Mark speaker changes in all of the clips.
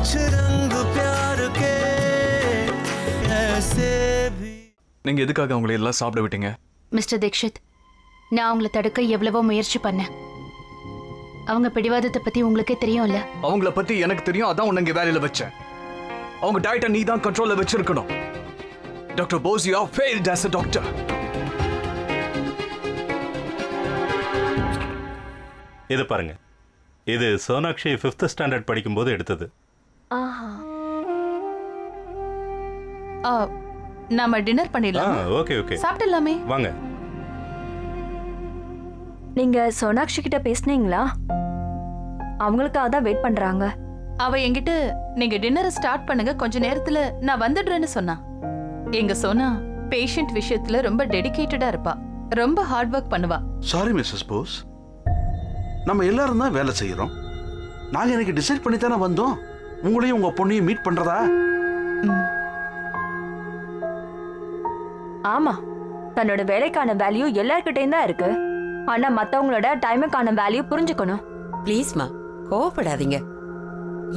Speaker 1: कुछ रंग प्यार के ऐसे भी
Speaker 2: நீங்க எதுக்காக அவங்களை எல்லாம் சாப்பிட விட்டீங்க?
Speaker 3: மிஸ்டர் தீக்ஷித், நான் அவங்கள தடுக்க எவ்வளவோ முயற்சி பண்ணேன். அவங்க பிடிவாதத்தை பத்தி உங்களுக்கே தெரியும்ல.
Speaker 2: அவங்கள பத்தி எனக்கு தெரியும், அதான் உன்னை இங்க வேலையில வச்சேன். அவங்க டயட்டை நீ தான் கண்ட்ரோல்ல வச்சிருக்கணும். Doctor Bose, you have failed as a doctor.
Speaker 4: இது பாருங்க, இது சோனாக்ஷி 5th ஸ்டாண்டர்ட் படிக்கும்போது எடுத்தது.
Speaker 5: நாம டின்னர் பண்ணிடலாம்.
Speaker 4: ஓகே ஓகே,
Speaker 5: சாப்பிடலாமே.
Speaker 4: வாங்க.
Speaker 6: நீங்க சோனாக்ஷி கிட்ட பேசுனீங்களா? அவங்களுக்காக தான் வெயிட் பண்றாங்க.
Speaker 5: அவ என்கிட்ட நீங்க டின்னரை ஸ்டார்ட் பண்ணுங்க, கொஞ்ச நேரத்துல நான் வந்துடுறேன்னு சொன்னா. எங்க சோனா பேஷண்ட் விஷயத்துல ரொம்ப டெடிகேட்டடா இருப்பா, ரொம்ப ஹார்ட் ஒர்க் பண்ணுவா.
Speaker 7: சாரி மிஸ்ஸஸ் போஸ், நம்ம எல்லாரும் தான் வேலை செய்யறோம். நாங்க எனக்கு டிசைட் பண்ணி தானே வந்தோம் உங்களையும் உங்க பொண்ணையும் மீட் பண்றதா.
Speaker 6: ஆமா, தன்னோட வேலைக்கான வேல்யூ எல்லார்கிட்டையும் தான் இருக்கு. ஆனா மத்தவங்களோட டைமுக்கான வேல்யூ புரிஞ்சுக்கணும்.
Speaker 8: ப்ளீஸ்மா, கோவப்படாதீங்க.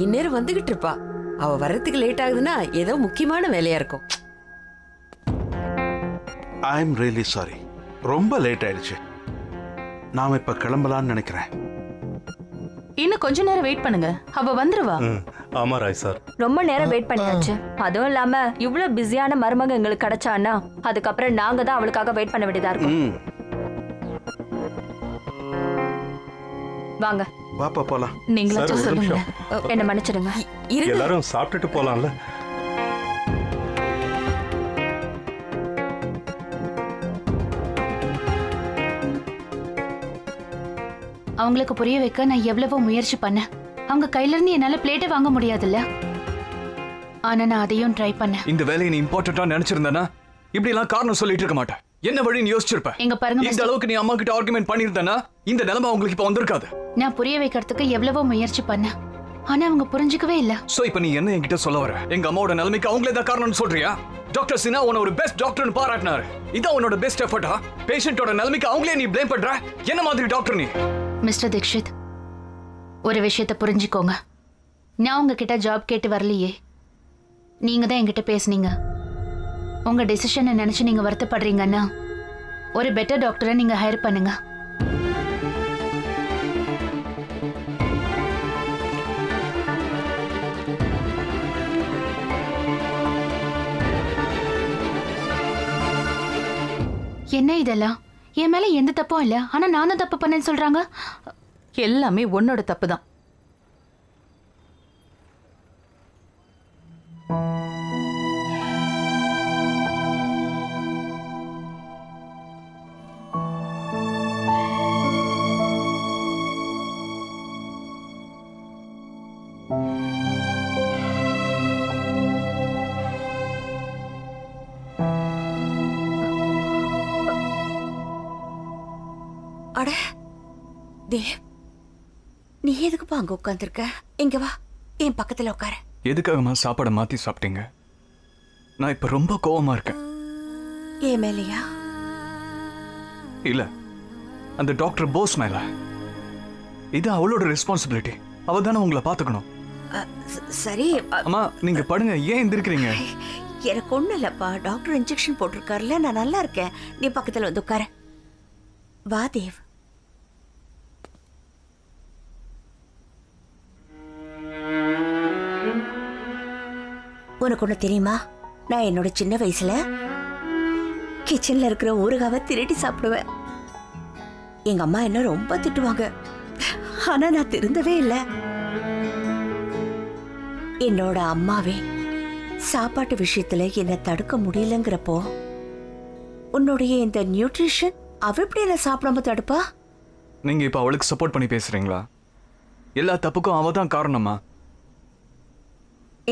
Speaker 8: இந்நேரம் வந்துகிட்டு இருப்பா. அவ வர்றதுக்கு லேட் ஆகுதுன்னா ஏதோ முக்கியமான வேலையா இருக்கும்.
Speaker 7: ஐ எம் ரியலி சாரி, ரொம்ப லேட் ஆயிடுச்சு. நாம இப்ப கிளம்பலாம்னு நினைக்கிறேன்.
Speaker 5: இன்னும் கொஞ்ச நேரம் வெயிட் பண்ணுங்க, அவ வந்துருவா.
Speaker 4: ஆமா ராய் சார்,
Speaker 6: ரொம்ப நேரம் வெயிட் பண்ணியாச்சு. அதுவும் இல்லாம இவ்வளவு பிஸியான மருமக எங்களுக்கு கிடைச்சான்னா அதுக்கப்புறம் நாங்க தான் அவளுக்காக வெயிட் பண்ண வேண்டியதா இருக்கும். வாங்க
Speaker 7: வாப்பா போலாம்.
Speaker 5: நீங்களாச்சும் சொல்லுங்க.
Speaker 6: என்ன மன்னிச்சிடுங்க.
Speaker 4: எல்லாரும் சாப்பிட்டுட்டு போலாம்ல.
Speaker 3: அவங்களுக்கு புரிய வைக்க நான் எவ்வளவோ முயற்சி பண்ணேன். அவங்க கையில இருந்து என்னால பிளேட்டை வாங்க முடியாதுல்ல. ஆனா நான் அதையும் ட்ரை பண்ணேன்.
Speaker 2: இந்த வேலையை நீ இம்பார்ட்டன்ட்டா நினைச்சிருந்தனா இப்படி எல்லாம் காரணம் சொல்லிட்டு இருக்க மாட்டேன். என்ன வழின்னு யோசிச்சிருப்பேன்.
Speaker 3: எங்க பாருங்க,
Speaker 2: இந்த அளவுக்கு நீ அம்மா கிட்ட ஆர்குமெண்ட் பண்ணிருந்தனா இந்த நிலைமை உங்களுக்கு இப்ப வந்திருக்காது.
Speaker 3: நான் புரிய வைக்கிறதுக்கு எவ்வளவோ முயற்சி பண்ணேன். ஆனா அவங்க புரிஞ்சுக்கவே இல்ல.
Speaker 2: சோ இப்போ நீ என்ன என்கிட்ட சொல்ல வர? எங்க அம்மாவோட நிலைமைக்கு அவங்களே தான் காரணம்னு சொல்றியா? டாக்டர் சினா உன்னை ஒரு பெஸ்ட் டாக்டர்னு பாராட்டினாரு. இதான் உன்னோட பெஸ்ட் எஃபர்ட்டா? பேஷண்டோட நிலைமைக்கு அவங்களே நீ ப்ளேம் பண்ற? என்ன மாதிரி டாக்டர் நீ?
Speaker 3: மிஸ்டர் தீக்ஷித், ஒரு விஷயத்தை புரிஞ்சுக்கோங்க. நான் உங்ககிட்ட ஜாப் கேட்டு வரலையே, நீங்க தான் என்கிட்ட பேசுனீங்க. உங்க டிசிஷனை நினைச்சு நீங்க வருத்தப்படுறீங்கன்னா ஒரு பெட்டர் டாக்டரை நீங்க ஹையர் பண்ணுங்க. என்ன இதெல்லாம்? என் மேல எந்த தப்பும் இல்ல, ஆனா நான் தான் தப்பு பண்ணேன்னு சொல்றாங்க.
Speaker 5: எல்லாமே உன்னோட தப்பு தான்.
Speaker 8: அட தேவ், நீ எதுக்குப்பா அங்க உட்காந்துருக்க? இங்க வா, என் பக்கத்துல உட்காரு.
Speaker 2: எதுக்காகமா சாப்பாடை மாத்தி சாப்பிட்டீங்க? நான் இப்ப ரொம்ப கோவமா இருக்கேன்.
Speaker 8: ஏன் மேலையா?
Speaker 2: இல்ல, அந்த டாக்டர் போஸ் மேல. இது அவளோட ரெஸ்பான்சிபிலிட்டி. அவ தானே உங்களை பாத்துக்கணும்.
Speaker 8: சரி
Speaker 2: அம்மா, நீங்க படுங்க. ஏன் எந்திருக்கிறீங்க?
Speaker 8: எனக்கு ஒண்ணு இல்லப்பா, டாக்டர் இன்ஜெக்ஷன் போட்டிருக்காருல, நான் நல்லா இருக்கேன். நீ பக்கத்துல வந்து உட்காரு. வா தேவ். உனக்கு ஒண்ணு தெரியுமா? நான் என்னோட சின்ன வயசுல கிச்சன்ல இருக்கிற ஊறுகாவை திருடி சாப்பிடுவேன். எங்க அம்மா என்ன ரொம்ப திட்டுவாங்க, ஆனா நான் திருந்தவே இல்லை. என்னோட அம்மாவே சாப்பாட்டு விஷயத்துல என்ன தடுக்க முடியலங்கிறப்போ உன்னுடைய இந்த நியூட்ரிஷன் அவ எப்படி என்ன சாப்பிடாம தடுப்பா?
Speaker 2: நீங்க இப்ப அவளுக்கு சப்போர்ட் பண்ணி பேசுறீங்களா? எல்லா தப்புக்கும் அவ தான் காரணமா?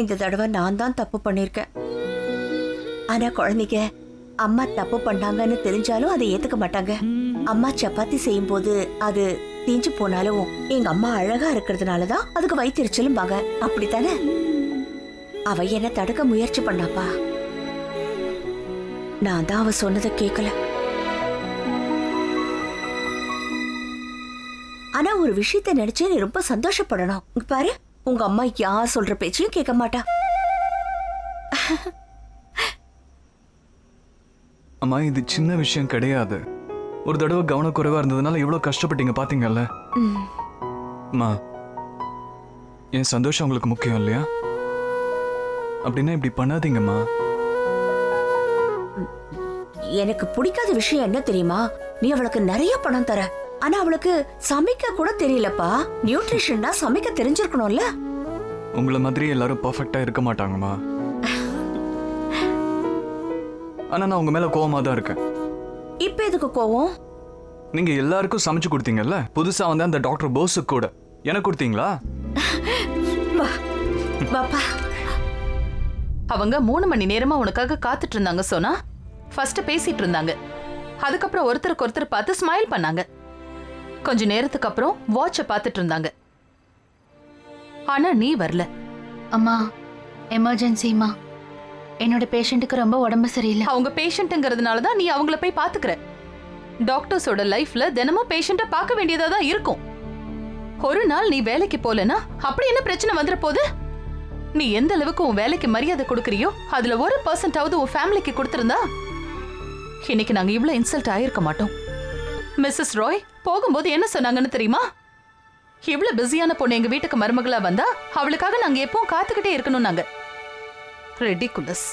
Speaker 8: இந்த தடவை நான் தான் தப்பு பண்ணிருக்கேன். ஆனா குழந்தைங்க அம்மா தப்பு பண்ணாங்கன்னு தெரிஞ்சாலும் அதை ஏத்துக்க மாட்டாங்க. அம்மா சப்பாத்தி செய்யும் போது அது தீஞ்சு போனாலும் எங்க அம்மா அழகா இருக்கிறதுனாலதான் அதுக்கு வயிற்றுச்சலும் பாங்க. அப்படித்தானே? அவ என்ன தடுக்க முயற்சி பண்ணாப்பா. நான் தான் அவ சொன்னதை கேட்கல. ஆனா ஒரு விஷயத்த நினைச்சு நீ ரொம்ப சந்தோஷப்படணும். பாரு, உங்க அம்மா யார் சொல்ற பேச்சையும் கேட்க மாட்டா.
Speaker 2: அம்மா இது சின்ன விஷயம் கிடையாது. ஒரு தடவை கவனக்குறைவா இருந்ததுனால எவ்வளவு கஷ்டப்பட்டீங்க பாத்தீங்கல்ல. அம்மா என் சந்தோஷம் உங்களுக்கு முக்கியம் இல்லையா? அப்படின்னா இப்படி பண்ணாதீங்கம்மா.
Speaker 8: எனக்கு பிடிக்காத விஷயம் என்ன தெரியுமா? நீ அவளுக்கு நிறைய பணம் தர, ஆனா அவளுக்கு சமைக்க கூட தெரியலப்பா. நியூட்ரிஷன்னா சமைக்க தெரிஞ்சிருக்கணும்ல.
Speaker 2: உங்களை மாதிரி எல்லாரும் பர்ஃபெக்டா இருக்க மாட்டாங்கம்மா. ஆனா நான் உங்க மேல கோவமா தான் இருக்கேன்.
Speaker 8: இப்ப எதுக்கு கோவம்?
Speaker 2: நீங்க எல்லாருக்கும் சமைச்சு கொடுத்தீங்கல்ல, புதுசா வந்த அந்த டாக்டர் போஸுக்கு கூட எனக்கு கொடுத்தீங்களா?
Speaker 8: பாப்பா
Speaker 5: அவங்க 3 மணி நேரமா உனக்காக காத்துட்டு இருந்தாங்க சோனா. ஃபர்ஸ்ட் பேசிட்டு இருந்தாங்க, அதுக்கப்புறம் ஒருத்தருக்கு ஒருத்தர் பார்த்து ஸ்மைல் பண்ணாங்க. கொஞ்ச நேரத்துக்கு அப்புறம் வாட்சை பார்த்துட்டு இருந்தாங்க. ஆனா நீ வரல.
Speaker 3: அம்மா எமர்ஜென்சிமா, என்னோட பேஷண்ட்டுக்கு ரொம்ப உடம்பு சரியில்லை.
Speaker 5: அவங்க பேஷண்ட்ங்கிறதுனால தான் நீ அவங்கள போய் பாத்துக்கிற. டாக்டர்ஸோட லைஃப்ல தினமும் பேஷண்ட்டை பார்க்க வேண்டியதா தான் இருக்கும். ஒரு நாள் நீ வேலைக்கு போலனா அப்படி என்ன பிரச்சனை வந்துற போது? நீ எந்த அளவுக்கு உன் வேலைக்கு மரியாதை கொடுக்கறியோ அதுல 1% உன் ஃபேமிலிக்கு கொடுத்திருந்தா இன்னைக்கு நாங்க இவ்வளவு இன்சல்ட் ஆயிருக்க மாட்டோம். மிஸ்ஸஸ் ராய் போகும்போது என்ன சொன்னாங்கன்னு தெரியுமா? இவ்வளவு பிஸியான பொண்ணு எங்க வீட்டுக்கு மருமகளா வந்தா அவளுக்காக நாங்க எப்பவும் காத்துக்கிட்டே இருக்கணும். நாங்க ரெடிகுலஸ்.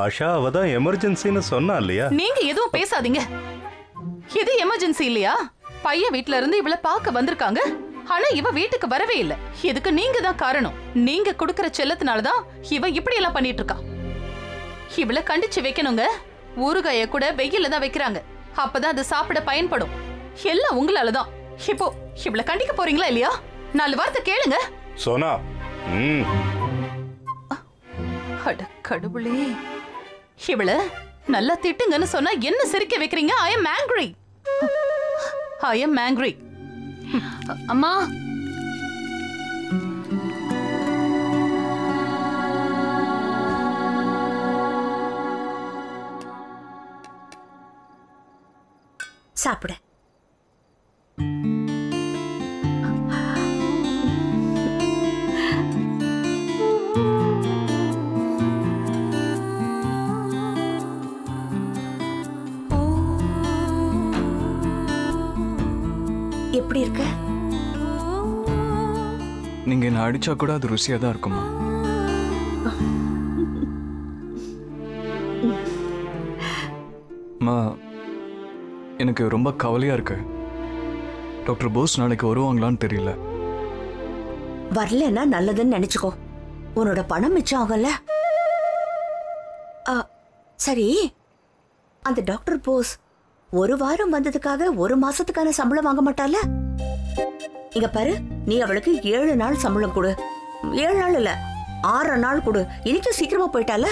Speaker 4: ஆஷா அவ தான் எமர்ஜென்சின்னு சொன்னா இல்லையா?
Speaker 5: நீங்க எதுவும் பேசாதீங்க. இது எமர்ஜென்சி இல்லையா? பையன் வீட்ல இருந்து இவளை பார்க்க வந்திருக்காங்க, ஆனா இவ வீட்டுக்கு வரவே இல்ல. இதுக்கு நீங்க தான் காரணம். நீங்க கொடுக்கற செல்லத்தினாலதான் இவ இப்படி எல்லாம் பண்ணிட்டு இருக்கா. இவளை கண்டிச்சு வைக்கணுங்க. ஊறுகாய கூட வெயில தான் வைக்கிறாங்க, அப்பதான் அது சாப்பிட பயன்படும். எல்லாம் உங்களாலதான். இப்போ இவளை கண்டிக்க போறீங்களா இல்லையா? 4 வார்த்தை கேளுங்க.
Speaker 4: சோனா
Speaker 5: அட கடவுளே, இவள நல்லா திட்டுங்கன்னு சொன்னா என்ன சிரிக்க வைக்கிறீங்க? ஐ அம் ஆங்கிரி. ஐ அம் ஆங்கிரி.
Speaker 3: அம்மா
Speaker 8: சாப்பிட. எப்படி இருக்க?
Speaker 2: நீங்க என்ன அடிச்சா கூட அது ருசியா தான் இருக்குமா? அம்மா எனக்கு ரொம்ப கவலையா இருக்கு. டாக்டர் போஸ் நாளைக்கு வருவாங்களான்னு தெரியல.
Speaker 8: வரலன்னா நல்லதுன்னு நினைச்சுக்கோ. உன்னோட பணம் மிச்சம் ஆகல. சரி, அந்த டாக்டர் போஸ் 1 வாரம் வந்ததுக்காக 1 மாசத்துக்கான சம்பளம் வாங்க மாட்டால? இங்க பாரு, நீ அவளுக்கு 7 நாள் சம்பளம் கொடு. 7 நாள் இல்ல, 6 நாள் கொடு. இன்னைக்கு சீக்கிரமா போயிட்டால.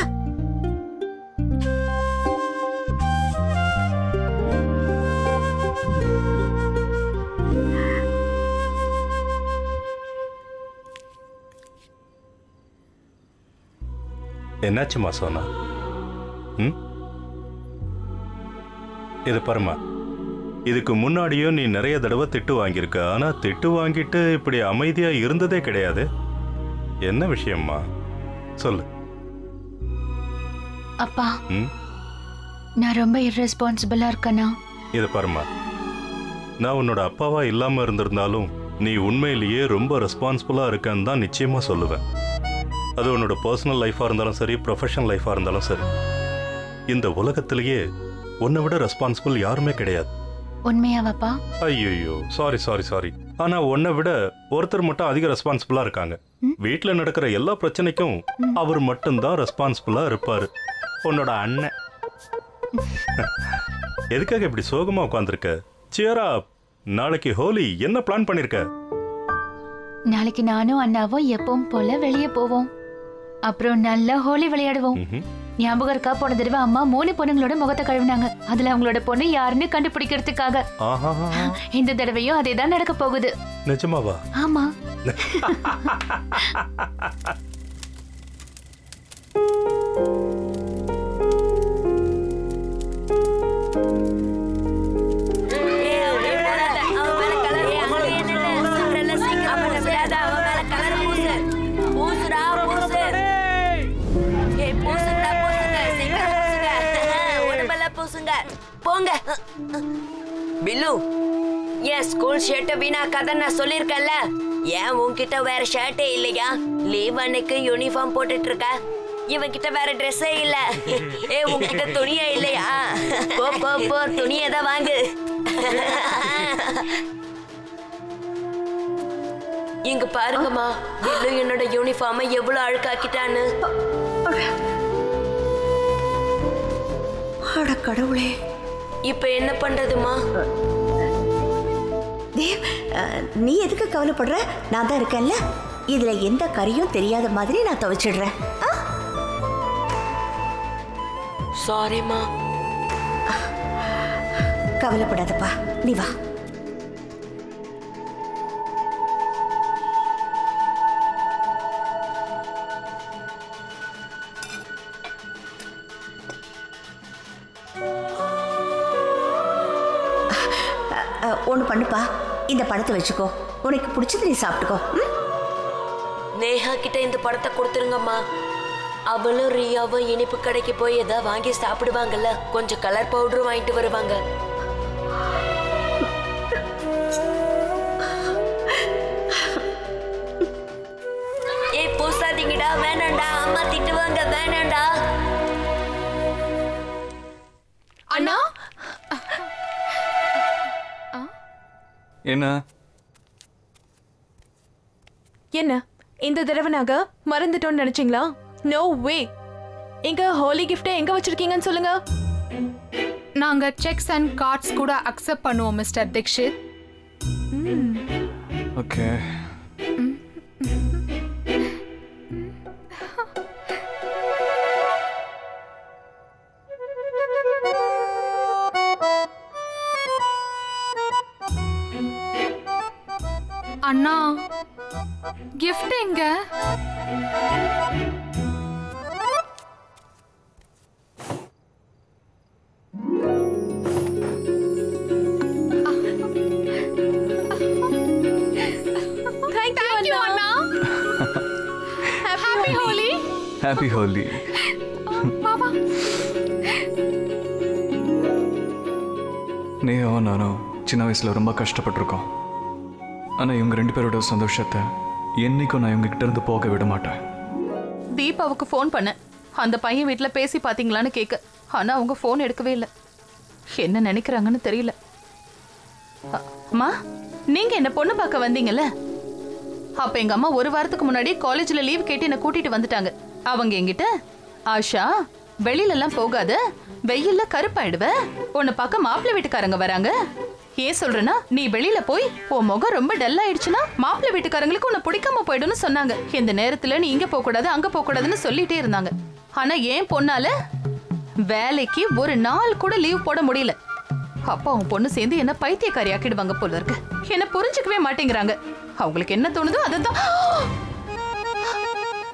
Speaker 4: என்னாச்சுமா சோனா? இது பாருமா, இதுக்கு முன்னாடியும் நீ நிறைய தடவை திட்டு வாங்கியிருக்க. ஆனா திட்டு வாங்கிட்டு இப்படி அமைதியா இருந்ததே கிடையாது. என்ன விஷயம்மா சொல்லு.
Speaker 3: அப்பா நான் ரொம்ப irresponsible-ஆ இருக்கேனா?
Speaker 4: இது பாருமா, நான் உன்னோட அப்பாவா இல்லாம இருந்திருந்தாலும் நீ உண்மையிலேயே ரொம்ப ரெஸ்பான்சிபிளா இருக்கன்னு தான் நிச்சயமா சொல்லுவேன். அது உன்னோட பர்சனல் லைஃபா இருந்தாலும் சரி, ப்ரொஃபஷனல் லைஃபா இருந்தாலும் சரி, இந்த உலகத்திலேயே உன்னை விட ரெஸ்பான்சிபிள் யாருமே கிடையாது.
Speaker 3: உண்மையாவாப்பா?
Speaker 4: ஐயோ சாரி சாரி சாரி. ஆனா உன்னை விட ஒருத்தர் மட்டும் அதிக ரெஸ்பான்சிபிளா இருக்காங்க. வீட்டுல நடக்கிற எல்லா பிரச்சனைக்கும் அவர் மட்டும்தான் ரெஸ்பான்சிபிளா இருப்பாரு, உன்னோட அண்ணன். எதுக்காக இப்படி சோகமா உட்கார்ந்திருக்க? சியரா, நாளைக்கு ஹோலி. என்ன பிளான் பண்ணிருக்க?
Speaker 3: நாளைக்கு நானும் அண்ணாவும் எப்பவும் போல வெளியே போவோம். அப்புறம் நல்லா ஹோலி விளையாடுவோம். ஞாபகம் இருக்கா, போன தடவை அம்மா 3 பொண்ணுங்களோட முகத்தை கழுவினாங்க. அதுல அவங்களோட பொண்ணு யாருன்னு கண்டுபிடிக்கிறதுக்காக. இந்த தடவையும் அதே தான் நடக்க போகுது.
Speaker 4: நிஜமாவா?
Speaker 3: ஆமா.
Speaker 9: போங்க. பில்லு, என் ஸ்கூல் ஷர்ட் வீணாக்காத நான் சொல்லிருக்கேன்ல. ஏன் உன்கிட்ட வேற ஷர்ட்டே இல்லையா? லீவ் அன்னைக்கு யூனிஃபார்ம் போட்டுட்டு இருக்க. இவன் கிட்ட வேற ட்ரெஸ்ஸே இல்ல. உன்கிட்ட துணியே இல்லையா? போ போ போ, துணியை தான் வாங்கு. இங்க பாருங்கம்மா, பில்லு என்னோட யூனிஃபார்மை எவ்வளவு அழுக்காக்கிட்டான்னு.
Speaker 8: அட கடவுளே,
Speaker 9: இப்ப என்ன பண்றதுமா?
Speaker 8: தேவ், நீ எதுக்கு கவலைப்படுற? நான் தான் இருக்கேன்ல. இதுல எந்த கரையும் தெரியாத மாதிரி நான் துவைச்சிடுறேன்.
Speaker 9: சாரிம்மா.
Speaker 8: கவலைப்படாதப்பா, நீ வா. ஒன்று பண்ணுப்பா, இந்த படத்தை வச்சுக்கோ. உனக்கு பிடிச்சது நீ சாப்பிட்டுக்கோ.
Speaker 9: நேஹா கிட்ட இந்த படத்தை கொடுத்துருங்கம்மா. அவளும் ரியாவும் இனிப்பு கடைக்கு போய் ஏதாவது வாங்கி சாப்பிடுவாங்கல்ல. கொஞ்சம் கலர் பவுடரும் வாங்கிட்டு வருவாங்க. ஏய் பூசாதீங்கடா, வேணாண்டா, அம்மா திட்டுவாங்க, வேணாண்டா.
Speaker 5: அண்ணா,
Speaker 2: என்ன
Speaker 5: என்ன இந்த தடவை நாங்க மறந்துட்டோம்னு நினைச்சீங்களா? நோ வே. எங்க ஹோலி கிஃப்ட் எங்க வச்சிருக்கீங்கன்னு சொல்லுங்க.
Speaker 10: நாங்க செக்ஸ் அண்ட் கார்ட்ஸ் கூட அக்செப்ட் பண்ணுவோம் மிஸ்டர் தீக்ஷித்.
Speaker 2: ஓகே.
Speaker 10: அண்ணா, கிஃப்ட் எங்க? Thank you, அண்ணா. Happy Holi.
Speaker 2: Happy Holi.
Speaker 10: பாபா.
Speaker 2: நேஹாவும் நானும் சின்ன வயசுல ரொம்ப கஷ்டப்பட்டிருக்கோம். ஆனால் இவங்க 2 பேரோட சந்தோஷத்தை என்னைக்கும் நான் இவங்க கிட்ட இருந்து போக விட மாட்டேன்.
Speaker 5: தீபாவுக்கு ஃபோன் பண்ணேன், அந்த பையன் வீட்டில் பேசி பார்த்தீங்களான்னு கேட்க. ஆனால் அவங்க ஃபோன் எடுக்கவே இல்லை. என்ன நினைக்கிறாங்கன்னு தெரியல. அம்மா, நீங்கள் என்ன பொண்ணு பார்க்க வந்தீங்கல்ல, அப்போ எங்கள் அம்மா 1 வாரத்துக்கு முன்னாடி காலேஜில் லீவ் கேட்டு என்னை கூட்டிகிட்டு வந்துட்டாங்க. அவங்க என்கிட்ட, ஆஷா வெளியிலலாம் போகாத, வெயில்ல கருப்பாயிடுவ, உன்னை பார்க்க மாப்பிள்ளை வீட்டுக்காரங்க வராங்க. ஏன் சொல்றேன்னா, நீ வெளியில போய் உன் முகம் ரொம்ப டல் ஆயிடுச்சுன்னா மாப்பிள்ளை வீட்டுக்காரங்களுக்கு உன்னை பிடிக்காம போயிடும்னு சொன்னாங்க. இந்த நேரத்துல நீ இங்க போக கூடாது, அங்க போக கூடாதுன்னு சொல்லிட்டே இருந்தாங்க. ஆனா ஏன் பொண்ணால வேலைக்கு ஒரு நாள் கூட லீவ் போட முடியல. அப்பா அவங்க பொண்ணு சேர்ந்து என்ன பைத்தியக்காரி ஆக்கிடுவாங்க போல இருக்கு. என்ன புரிஞ்சுக்கவே மாட்டேங்கிறாங்க. அவங்களுக்கு என்ன தோணுதோ அதான்.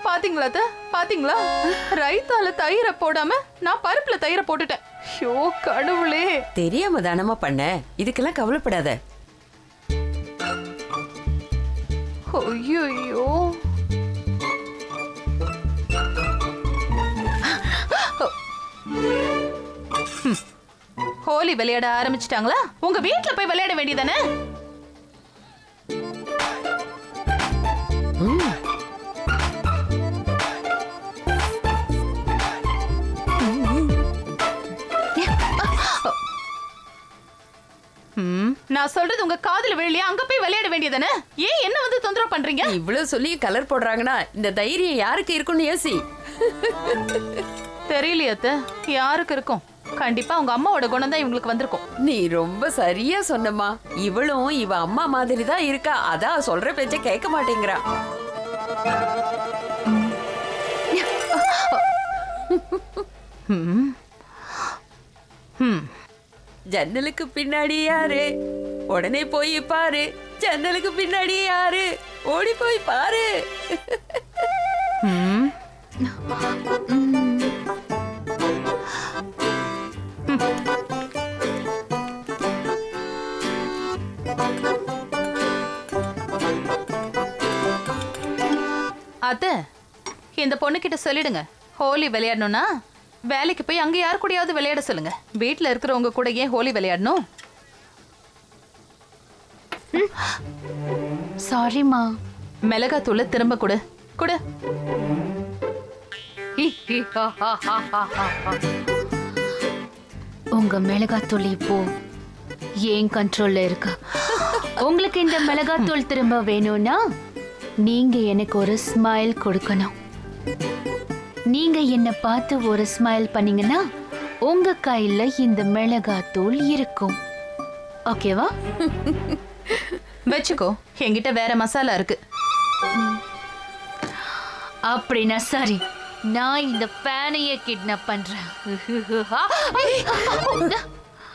Speaker 5: பாத்தீங்களா பாத்தீங்களா, ரைத்தால தயிரை போடாம நான் பருப்புல தயிரை போட்டுட்டேன். ஐயோ கடவுளே,
Speaker 9: தெரியாம தானமா பண்ண, இதுக்கெல்லாம் கவலைப்படாத.
Speaker 5: ஐயோ, ஹோலி விளையாட ஆரம்பிச்சிட்டாங்களா? உங்க வீட்டுல போய் விளையாட வேண்டியதானே? நான் சொல்றது உங்க காதுல விழலையா? அங்க போய் விளையாட வேண்டியதானே? ஏன் என்ன வந்து தொந்தரவு பண்றீங்க?
Speaker 9: இவ்வளவு சொல்லி கலர் போடுறாங்கன்னா இந்த தைரியம் யாருக்கு இருக்குன்னு யோசி.
Speaker 5: தெரியலையா அத்தை, யாருக்கு இருக்கும்? கண்டிப்பா உங்க அம்மாவோட குணம் தான் இவங்களுக்கு வந்திருக்கும்.
Speaker 9: நீ ரொம்ப சரியா சொன்னம்மா. இவளும் இவ அம்மா மாதிரி தான் இருக்கா. அதான் சொல்ற பேச்ச கேட்க மாட்டேங்கிறா. ஜன்னலுக்கு பின்னாடி யாரு? உடனே போய் பாரு. ஜன்னலுக்கு பின்னாடி யாரு? ஓடி போய் பாரு.
Speaker 5: அத்தை, இந்த பொண்ணு கிட்ட சொல்லிடுங்க, ஹோலி விளையாடணும்னா வேலைக்கு போய் அங்க யார் கூடயாவது விளையாட சொல்லுங்க. வீட்ல இருக்கிறவங்க கூட ஏன் ஹோலி விளையாடணும்?
Speaker 3: சாரிமா.
Speaker 5: மிளகாத்தூளை திரும்ப கொடு. கொடு.
Speaker 3: உங்க மிளகாத்தூள் இப்போ ஏன் கண்ட்ரோல்ல இருக்கு. உங்களுக்கு இந்த மிளகாத்தூள் திரும்ப வேணும்னா நீங்க எனக்கு ஒரு ஸ்மைல் கொடுக்கணும். நீங்க என்ன பார்த்து ஒரு ஸ்மைல் பண்ணீங்கன்னா உங்க கையில இந்த மிளகாத்தூள் இருக்கும். ஓகேவா?
Speaker 5: வச்சுக்கோ, என்கிட்ட வேற மசாலா இருக்கு.
Speaker 3: அப்படின்னா சரி, நான் இந்த பேனையை கிட்னாப் பண்றேன்.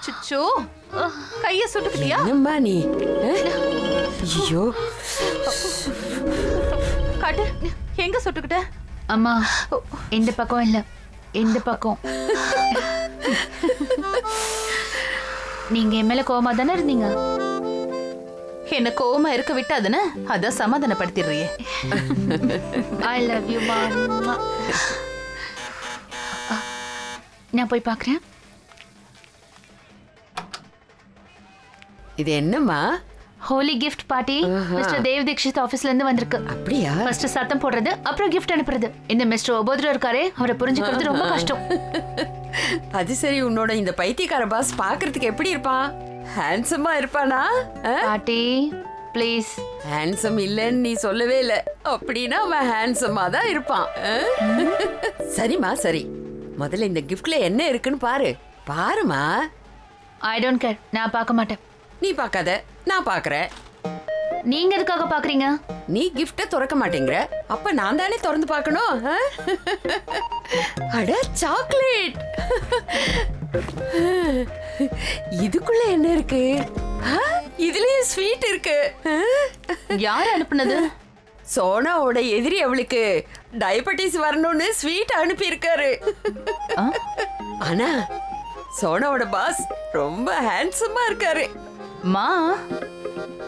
Speaker 5: சுச்சோ, கைய சுட்டுக்கிட்டியா?
Speaker 9: என்னம்மா நீ? ஐயோ,
Speaker 5: காட்டு, எங்க சுட்டுக்கிட்ட?
Speaker 3: அம்மா, இந்த பக்கம் இல்ல, இந்த பக்கம். நீங்க என் மேல கோவமா தானே இருந்தீங்க.
Speaker 5: என்ன கோவமா இருக்க விட்டாதுன்னு அதான் சமாதானப்படுத்திடுறியே.
Speaker 3: ஐ லவ் யூ மா. நான் போய் பார்க்கறேன்.
Speaker 9: இது என்னம்மா?
Speaker 3: Holi gift party mister Dev Dikshit ஆபீஸ்ல இருந்து வந்திருக்கு.
Speaker 9: அப்படியா?
Speaker 3: ஃபர்ஸ்ட் சத்தம் போடுறது, அப்புறம் கிஃப்ட் அனுப்புறது. இந்த மிஸ்டர் ஒபோத்ரா இருக்காரே, அவரை புரிஞ்சுக்கிறது ரொம்ப கஷ்டம்.
Speaker 9: அது சரி, உன்னோட இந்த பைத்தியக்கார பாஸ் பாக்குறதுக்கு எப்படி இருப்பான்? ஹேண்ட்ஸமா இருப்பானா?
Speaker 3: பாட்டி ப்ளீஸ்.
Speaker 9: ஹேண்ட்ஸம் இல்லன்னு நீ சொல்லவே இல்ல. அப்படின்னா அவன் ஹேண்ட்ஸமா தான் இருப்பான். சரிம்மா சரி, முதல்ல இந்த கிஃப்ட்ல என்ன இருக்குன்னு பாரு. பாருமா.
Speaker 3: ஐ டோன்ட் கேர், நான் பார்க்க மாட்டேன்.
Speaker 9: நீ பார்க்காத, நான் பார்க்கறேன்.
Speaker 3: நீங்க எதுக்காக பாக்குறீங்க?
Speaker 9: நீ கிஃப்ட திறக்க மாட்டேங்கிற, அப்ப நான் தானே திறந்து பார்க்கணும். அட சாக்லேட். இதுக்குள்ள என்ன இருக்கு? இதுலயும் ஸ்வீட் இருக்கு.
Speaker 5: யார் அனுப்புனது?
Speaker 9: சோனாவோட எதிரி அவளுக்கு டயபெட்டிஸ் வரணும்னு ஸ்வீட் அனுப்பி இருக்காரு. ஆனா சோனாவோட பாஸ் ரொம்ப ஹேண்ட்ஸமா இருக்காரு.
Speaker 5: மா,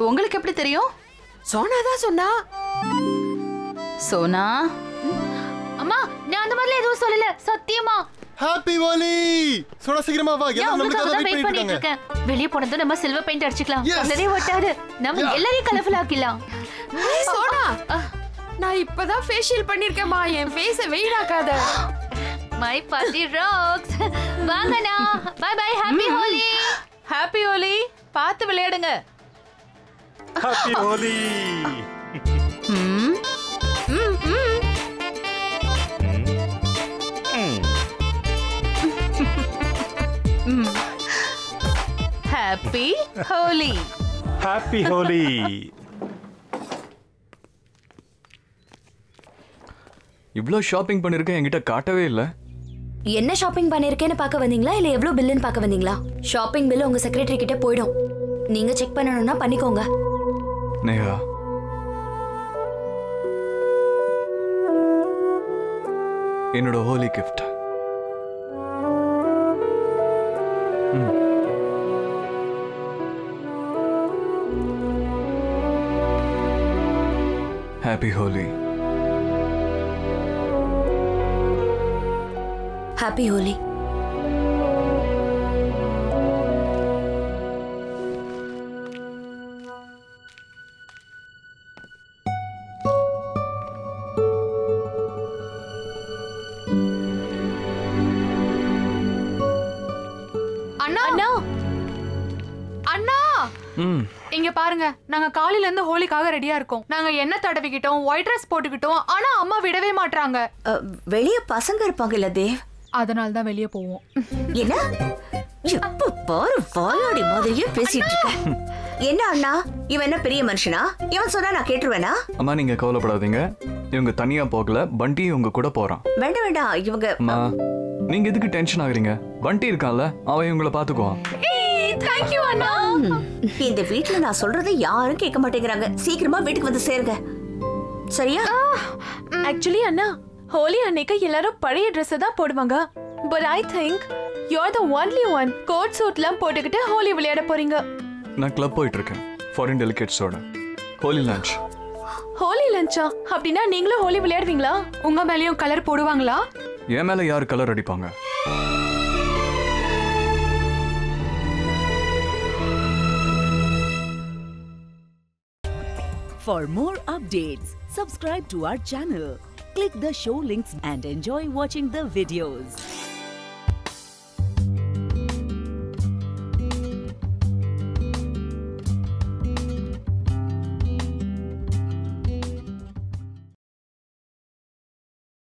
Speaker 5: உங்களுக்கு எப்படி தெரியும்?
Speaker 9: சோனா தான் சொன்னா.
Speaker 5: சோனா?
Speaker 3: அம்மா, நான் அந்த மாதிரி எதுவும் சொல்லல, சத்தியமா.
Speaker 11: ஹாப்பி ஹோலி. சோனா சீக்கிரமா வா, எல்லாரும் நமக்காக வெயிட் பண்ணிட்டு
Speaker 3: இருக்காங்க. வெளிய போனது நம்ம சில்வர் பெயிண்ட் அடிச்சுக்கலாம்.
Speaker 11: Yes.
Speaker 3: கலரே ஒட்டாது. நம்ம எல்லாரையும் கலர்ஃபுல் ஆக்கிடலாம்.
Speaker 9: சோனா, நான் இப்பதான் ஃபேஷியல் பண்ணிருக்கேன்மா, என் ஃபேஸை வெயிடாக்காத.
Speaker 3: My party rocks. வாங்கண்ணா. Bye bye. Happy Holi.
Speaker 5: Happy Holi. பார்த்து விளையாடுங்க.
Speaker 4: Happy Holi.
Speaker 5: Happy Holi.
Speaker 4: Happy Holi.
Speaker 2: இவ்ளோ ஷாப்பிங் பண்ணிருக்கேன், என்கிட்ட காட்டவே இல்ல.
Speaker 6: என்ன ஷாப்பிங் பண்ணிருக்கேன்னு பார்க்க வந்தீங்களா இல்ல எவ்வளவு பில்லுன்னு பார்க்க வந்தீங்களா? ஷாப்பிங் பில் உங்க செக்ரட்டரி கிட்ட போய்டும். நீங்க செக் பண்ணணும்னா பண்ணிக்கோங்க.
Speaker 2: நேஹா, என்னோட Holi gift. Happy Holi.
Speaker 6: Happy Holi.
Speaker 10: அண்ணா அண்ணா அண்ணா, இங்க பாருங்க, நாங்க காலையில இருந்து ஹோலிக்காக ரெடியா இருக்கோம். நாங்க எண்ணெய் தடவிக்கிட்டோம், ஒயிட் ட்ரெஸ் போட்டுக்கிட்டோம், ஆனா அம்மா விடவே மாட்டாங்க.
Speaker 8: வெளிய பசங்க இருப்பாங்கல்ல தேவ்,
Speaker 10: அதனால தான் வெளியே போவோம்.
Speaker 8: என்ன எப்ப பாரு வாயாடி மாதிரியே பேசிட்டு இருக்க. என்ன அண்ணா, இவன் என்ன பெரிய மனுஷனா? இவன் சொன்னா நான் கேட்டுருவேனா?
Speaker 2: அம்மா, நீங்க கவலைப்படாதீங்க. இவங்க தனியா போகல, பண்டி இவங்க கூட போறான்.
Speaker 8: வேண்டாம் வேண்டாம், இவங்க.
Speaker 2: அம்மா, நீங்க எதுக்கு டென்ஷன் ஆகுறீங்க? பண்டி இருக்கான்ல, அவன் இவங்களை பாத்துக்குவான்.
Speaker 10: தேங்க் யூ அண்ணா.
Speaker 8: இந்த வீட்ல நான் சொல்றதை யாரும் கேட்க மாட்டேங்கிறாங்க. சீக்கிரமா வீட்டுக்கு வந்து சேருங்க, சரியா?
Speaker 10: ஆக்சுவலி அண்ணா, ஹோலி அன்னைக்கு எல்லாரும் பழைய ட்ரெஸ் தான் போடுவாங்க. But I think you are the only one coat சூட்லாம் போட்டுக்கிட்டு ஹோலி விளையாட போறீங்க.
Speaker 2: நான் கிளப் போயிட்டு இருக்கேன், ஃபாரின் டெலிகேட்ஸோட ஹோலி லஞ்ச்.
Speaker 10: ஹோலி லஞ்சா? அப்படின்னா நீங்களும் ஹோலி விளையாடுவீங்களா? உங்க மேலயும் கலர் போடுவாங்களா?
Speaker 2: என் மேல யார் கலர் அடிப்பாங்க?
Speaker 12: For more updates, subscribe to our channel, click the show links and enjoy watching the videos.